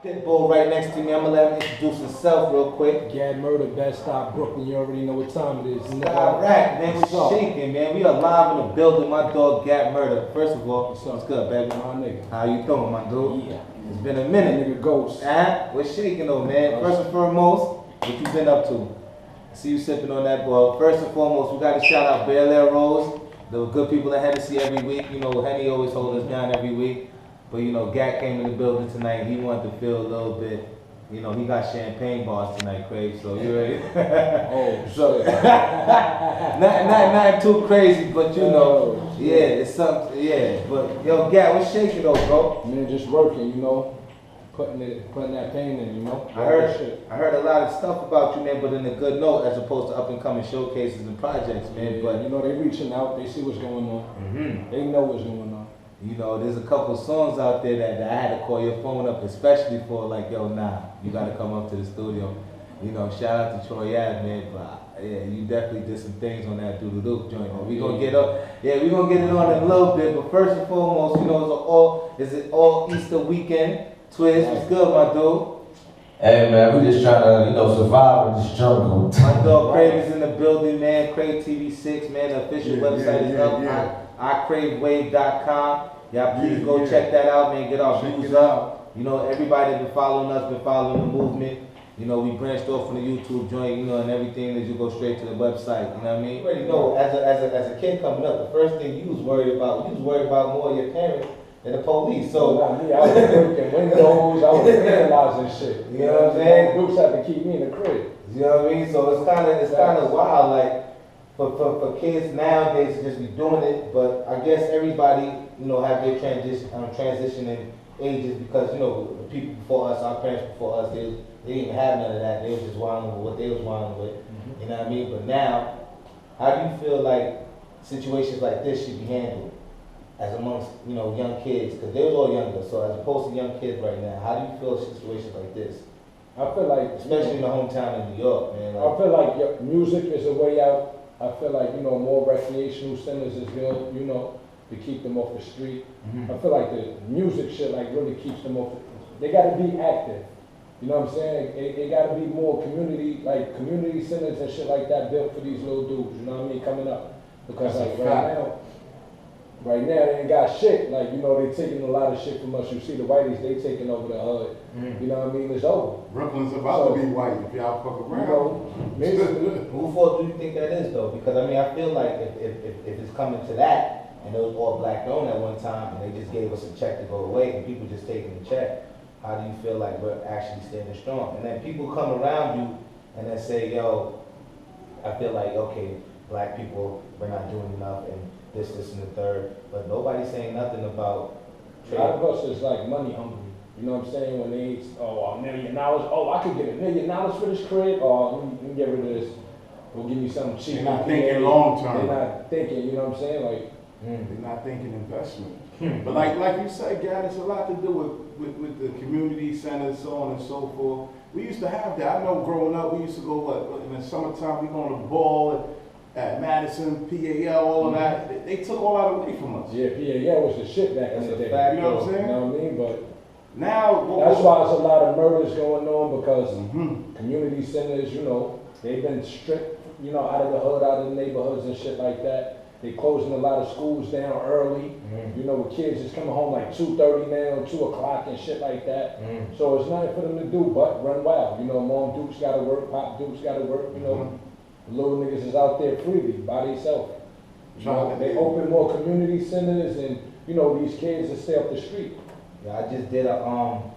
Pitbull right next to me. I'm gonna let him introduce himself real quick. Gad Murder, Bed-Stuy, Brooklyn. You already know what time it is. All right, man. We're shaking, man. We are live in the building. My dog, Gad Murder. First of all, what's good, baby? My nigga. How you doing, my dude? Yeah. It's been a minute. Nigga Ghost. We're shaking though, man. First and foremost, what you been up to? I see you sipping on that ball. First and foremost, we got to shout out Bel Air Rose. The good people at Hennessy every week. You know, Henny always hold us down every week. But you know, Gat came in the building tonight. He wanted to feel a little bit. You know, he got champagne bars tonight, Craig. So you ready? Oh, so not too crazy, but you know, yeah, it's something. Yeah, but yo, Gat, what's shaking though, bro? Man, just working, you know, putting that pain in, you know. I heard a lot of stuff about you, man, but in a good note, as opposed to up and coming showcases and projects, man. Yeah, but you know, they reaching out, they see what's going on. They know what's going on. You know, there's a couple of songs out there that I had to call your phone up, especially for like, yo, nah, you gotta come up to the studio. You know, shout out to Troy Ave, man, but yeah, you definitely did some things on that Doodle joint. We gonna get up, we gonna get it on in a little bit, but first and foremost, you know, it's an all Easter weekend. Twiz, what's good, my dude? Hey man, we just trying to, you know, survive in this jungle. My dog Craig is in the building, man. Craig TV6, man. The official website is up. iCraveWave.com. Y'all please go check that out, man. Get our views up. You know, everybody that been following us, been following the movement. You know, we branched off from the YouTube joint, you know, and everything that you go straight to the website. You know what I mean? You already know, as a kid coming up, the first thing you was worried about more of your parents than the police. So not me, I was breaking windows, I was vandalizing shit. You know what I'm saying? Groups had to keep me in the crib. You know what I mean? So it's kind of wild, like for kids nowadays to just be doing it. But I guess everybody, you know, have their transitioning ages because you know the people before us, our parents before us, they didn't even have none of that. They was just wilding with what they was wilding with. You know what I mean? But now, how do you feel like situations like this should be handled as amongst, you know, young kids? Because they was all younger. So as opposed to young kids right now, how do you feel situations like this? I feel like, especially in the hometown in New York, man. I feel like music is a way out. I feel like, you know, more recreational centers is good, you know, to keep them off the street. I feel like the music shit like really keeps them off. They gotta be active. You know what I'm saying? It gotta be more community centers and shit like that built for these little dudes, you know what I mean, coming up. Because like right now they ain't got shit. Like, you know, they taking a lot of shit from us. You see the whiteys, they taking over the hood. You know what I mean? It's over. Brooklyn's about to be white if y'all fuck around. You know, who fault do you think that is though? Because I mean, I feel like if it's coming to that, and it was all black owned at one time, and they just gave us a check to go away, and people just taking the check, how do you feel like we're actually standing strong? And then people come around you and then say, yo, I feel like, okay, black people, we're not doing enough, and this, and the third, but nobody's saying nothing about trade. A lot of us is like money hungry. You know what I'm saying? When they, $1 million, I could get $1 million for this crib, let me get rid of this. We'll give me something cheap. They're not thinking long term. They're not thinking, you know what I'm saying? Like, they're not thinking investment. But like you said, Gad, it's a lot to do with the community centers, so on and so forth. We used to have that. I know growing up, we used to go, in the summertime, we go on a ball at Madison, PAL, all of that. They took all that away from us. Yeah, PAL was the shit back in the day. You know what I'm saying? You know what I mean? But now, that's why there's a lot of murders going on because community centers, you know, they've been stripped, you know, out of the hood, out of the neighborhoods and shit like that. They closing a lot of schools down early. You know, with kids just coming home like 2:30 now, 2 o'clock and shit like that. So it's nothing for them to do but run wild. You know, Mom Dukes gotta work, Pop Dukes gotta work, you know. Little niggas is out there freely by themselves. You know, they open more community centers and, you know, these kids that stay up the street. Yeah, I just did a on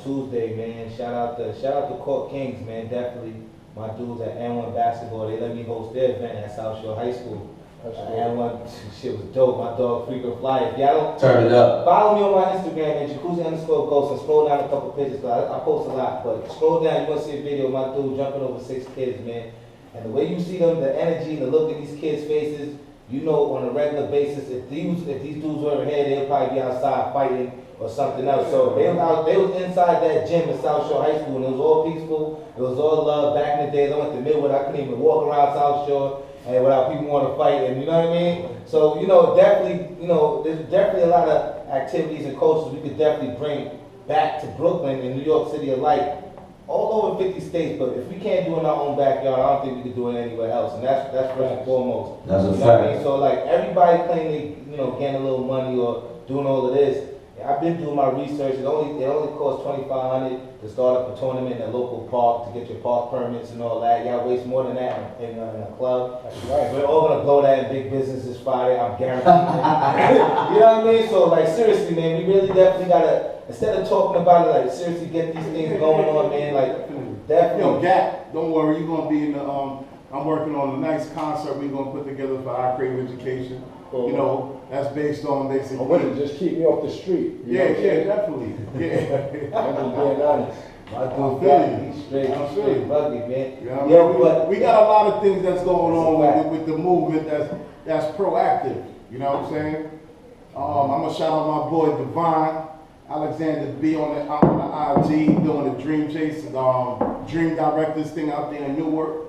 Tuesday, man. Shout out to Court Kings, man. Definitely my dudes at N1 Basketball. They let me host their event at South Shore High School. N1 shit was dope. My dog frequent flyer. If y'all don't turn it up. Follow me on my Instagram at jacuzzi_ghost and scroll down a couple pictures. I post a lot, but scroll down, you want to see a video of my dude jumping over 6 kids, man. And the way you see them, the energy and the look in these kids' faces, you know on a regular basis, if these dudes were here, they'll probably be outside fighting or something else. So they was inside that gym at South Shore High School, and it was all peaceful, it was all love. Back in the days, I went to Midwood, I couldn't even walk around South Shore and without people want to fight, and you know what I mean? So, you know, definitely, you know, there's definitely a lot of activities and cultures we could definitely bring back to Brooklyn and New York City alike, all over 50 states, but if we can't do it in our own backyard, I don't think we can do it anywhere else, and that's first and foremost. That's a You know what I fact. mean? So like, everybody claiming they, getting a little money or doing all of this. I've been doing my research. It only costs $2,500 to start up a tournament in a local park to get your park permits and all that. Y'all waste more than that in a club. That's right. We're all gonna blow that in big businesses Friday. I'm guaranteed it. You know what I mean? So like, seriously, man, we really definitely gotta, instead of talking about it, like, seriously get these things going on, man. Like, definitely. Yo, Gap, don't worry, you're gonna be in the, I'm working on a nice concert we're gonna put together for our creative education. You know, that's based on basically. I want to just keep me off the street. You know Yeah, what I'm saying? definitely. Yeah. I'm just being honest. My I dude, feel you. he's straight, I he's feel straight you. rugged, man. You know what I Yo, mean? but we got a lot of things that's going That's a on fact. with the movement that's proactive. You know what I'm saying? I'm gonna shout out my boy Divine Alexander B on the IG doing the Dream Chase, Dream Directors thing out there in Newark.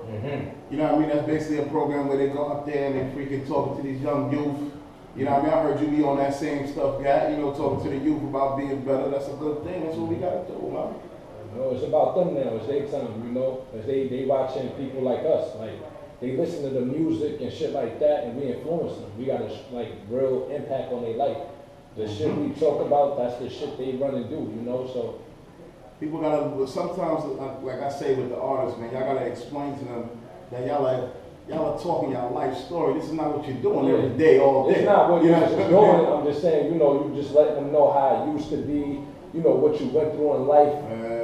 You know what I mean? That's basically a program where they go out there and they freaking talking to these young youth. You know what I mean? I heard you be on that same stuff, guy. You know, talking to the youth about being better. That's a good thing. That's what we gotta do, man. No, it's about them now. It's their time, you know. As they watching people like us, like they listen to the music and shit like that, and we influence them. We got a like real impact on their life. The shit we talk about, that's the shit they run and do, you know. So People gotta, sometimes, like I say with the artists, man, y'all gotta explain to them that y'all are talking your life story. This is not what you're doing every day, all day. it's not what You you're know? just doing. I'm just saying, you know, you just let them know how it used to be, you know, what you went through in life,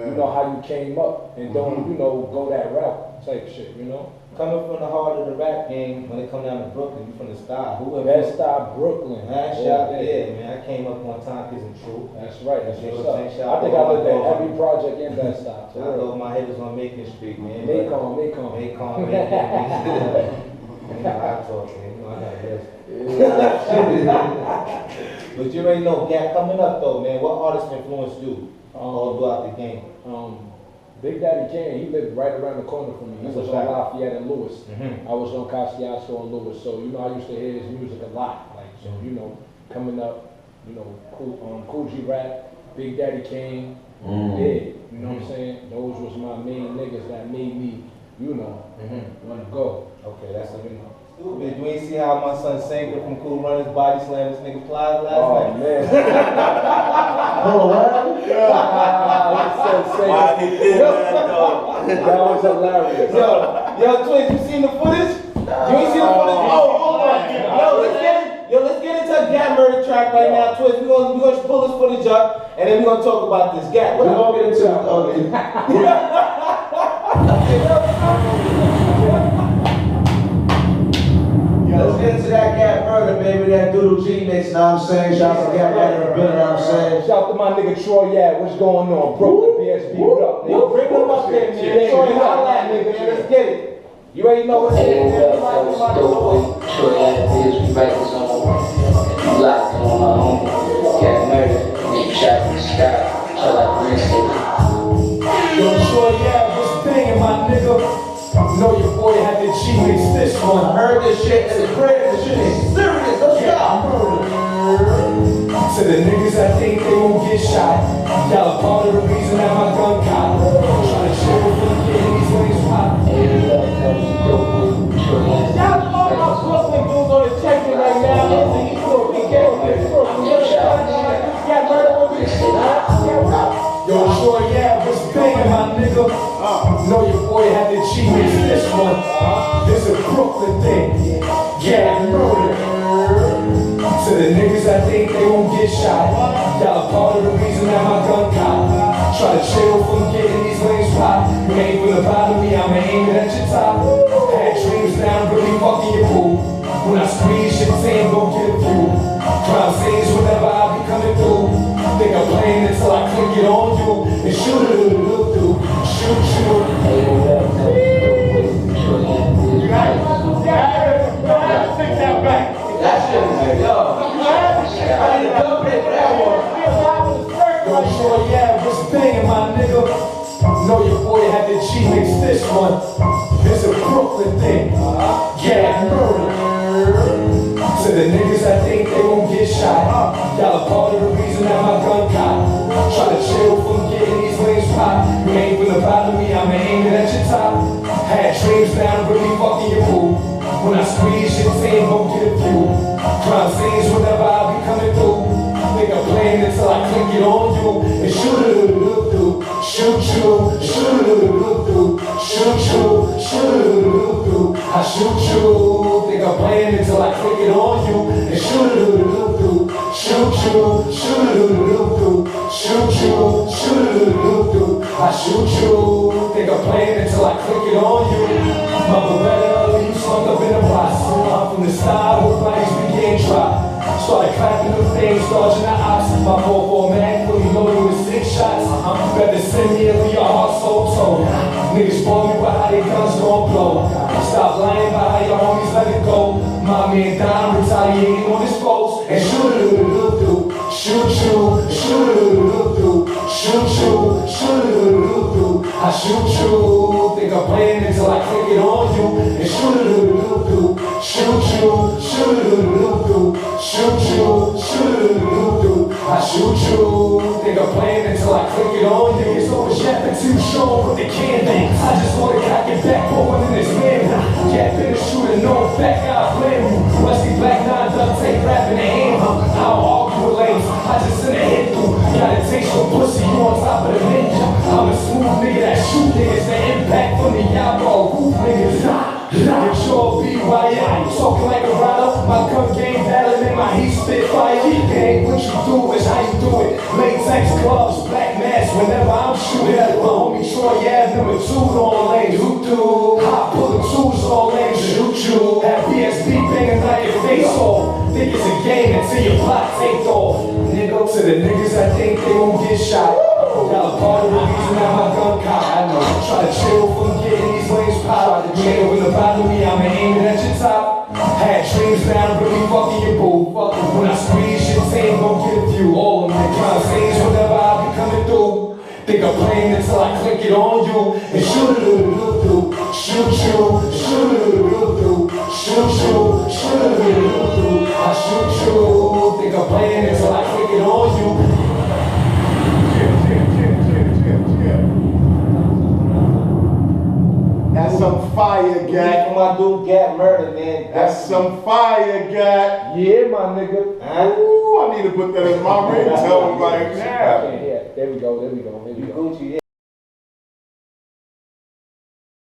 you know, how you came up, and don't, you know, go that route type shit, you know. coming from the heart of the rap game, when it come down to Brooklyn, you from the style. Who Bed-Stuy, Brooklyn. Man, shout yeah, man. I came up one time because I'm true. That's right, that's You know what's what I'm up. saying? I think I looked at every project in Bed-Stuy. I thought my head was on Macon Street, man. Macon. Macon. You know, I talk, man. You know, I got this. But you already know, Gap, coming up though, man. What artists influenced you all throughout the game? Big Daddy Kane, he lived right around the corner from me. He That's was a on fact. Lafayette and Lewis. Mm-hmm. I was on Castiasso and Lewis, so you know I used to hear his music a lot. Like so, you know, coming up, you know, Cool G Rap, Big Daddy Kane, yeah, you know what I'm saying? Those was my main niggas that made me, you know, want to go. Okay, that's a good one. Stupid. You ain't see how my son Sanker from Cool Runners body slammed this nigga Plies last night? Man. Hold on, Why he did that though? That was hilarious. Yo, Twins, you seen the footage? You ain't seen the footage? Oh, hold on. Let's get into a Gap murder track right now, Twins. We gonna pull this footage up, and then we gonna talk about this Gap. We're gonna get into Let's get into that Gap murder, baby. That Doodle G mix, know what I'm saying? Shout out to Gap right in the building, know what I'm saying? Shout out to my nigga Troy, yeah, what's going on? Brooklyn BSB, what up, nigga? Bring them up there, man. Troy, holla at me, man. Let's get it. You already know what's in there. Yo, Troy, yeah, what's banging, my nigga? Know your boy had the G mix this I one. heard this shit in the crib. This shit is serious. Let's go. To the niggas that think they won't get shot, y'all a part of the reason that my gun caught. Tryna chill from getting these lanes hot. Shout out to all my Brooklyn dudes on the check right now. Listen, you know, we get on this Brooklyn. Gap murder with me. Yeah, what up? Yo, Troy, yeah, what's banging, my nigga? Know your boy had the G mix this one. This a Brooklyn thing. Yeah, murder. To the niggas that think they won't get shot, y'all a part of the reason that my gun caught. Try to chill from getting these lanes hot. You ain't from the bottom of me, I'ma aim it at your top. Had dreams now, I'm really fucking your pool. When I squeeze shit, saying gon' get it through. Crime scenes whenever I be coming through. Think I'm playing until I click it on you and shoot it, Take that back. That shit is yo. I need a company for that one. Yo, Troy, yeah, what's banging, my nigga? Know your boy had the G mix this one. This a Brooklyn thing. Yeah, murder. To the niggas that think they won't get shot, y'all a part of the reason that my gun caught. Try to chill drop. You ain't finna bother me, I'ma aim it at your top. Had dreams down, really fucking your boo. When I squeeze your team, gon' get a few. Crime scenes whenever I be coming through. Nigga playing until I click it on you. And shoot-a-doo-doo-doo, shoot you, shoot-a-doo-doo-doo, shoot you, shoot-a-doo-doo-doo, I shoot you. Nigga playing until I click it on you. And shoot-a-doo-doo-doo, shoot you, shoot-a-doo-doo-doo, shoot you, shoot-a-doo-doo-doo, I shoot you. Nigga playing until I click it on you. Mother better, you slumped up in the box. I'm from the style where flags begin drop. Started clapping them things, dodging the ops. My 4-4 mag fully loaded with 6 shots. Better send me and leave your heart so told. Niggas bore me about how they guns gon' blow. Stop lying about how your homies let it go. My man Don retaliating on his foes. And shoot-a-doo-doo-doo, shoot you, shoot-a-doo-doo-doo, shoot you, shoot-a-doo-doo-doo, I shoot you. Think I'm playing until I click it on you. And shoot-a-doo-doo-doo, shoot you, shoot-a-doo-doo-doo, shoot you, shoot-a-doo-doo-doo, I shoot you. Think I'm playing until I click it on you. It's always yapping too strong with the candy. I just wanna cock it back, put one in this man. Yapping and shooting, no effect, I blame you. Rusty black 9 duct tape wrapping the hand. I don't argue with lanes, I just send a hit through. Got a taste for pussy, you on top of the menu. I'm a smooth nigga that shoot niggas. The impact from the y'all roof niggas. Get your BYM, talking like a rider. My gun game battling in my heat spit fire. Gang, what you do is how you do it. Latex gloves, black mask whenever I'm shooting. My homie Troy Ave, number 2 on lanes. You do hot pulling 2s on lanes. Shoot you. Have BSB banging like your face off. Think it's a game until your block take off. Nigga, to the niggas that think they gon' get shot. Y'all a part of the reason that my gun cock. I know. Try to chill from getting these lanes popped. You ain't gonna bother me, I'ma aim it at your top. Had dreams down, really fucking your boo. When I squeeze your team, gon' get a few. All of my crime scenes whenever I be coming through. Think I'm playing until I click it on you. And shoot-a-doo-doo-doo, shoot you, shoot-a-doo-doo-doo, shoot you, shoot-a-doo-doo-doo, I shoot you. Think I'm playing until I click it on you. That's some fire, Gat. From my dude Gat Murder, man. That's some fire, Gat. Yeah, my nigga. Ooh, I need to put that in my ringtone right now. I can't hear it. There we go, there we go, there we You go. Gucci, yeah.